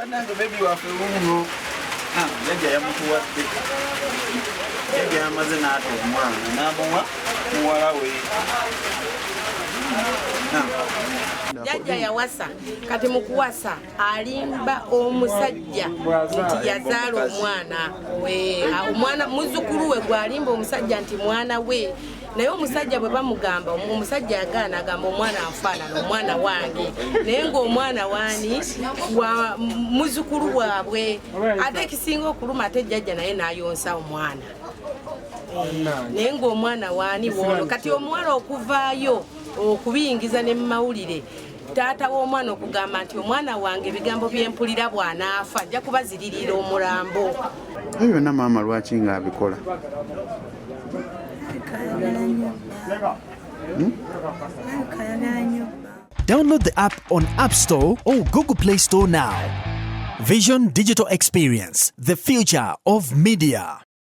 banange bebi waffe wuuno yajja yamutuwadde yajja yamaze n'ata omwana n'amuwa muwala we. Jajja yawasa kati mu kuwasa alimba omusajja nti yazaala omwana muzzukulu we gwalimba omusajja nti mwana we, naye omusajja bwe bamugamba omusajja yagaana agamba omwana anfaanana omwana wange naye ng'omwana waani wa muzzukulu waabwe. Ate ekisinga okuluma ate jjajja naye n'ayonsa omwana naye ng'omwana waani woono. Kati omuwala okuvaayo okubiyingiza ne mu mawulire taata w'omwana okugamba nti omwana wange ebigambo byempulira bw'anaafa ajja kubaziririra omulambo. Ebyo byonna maama lwaki ng'abikola? Download the app on App Store or Google Play Store now. Vision Digital Experience, the future of media.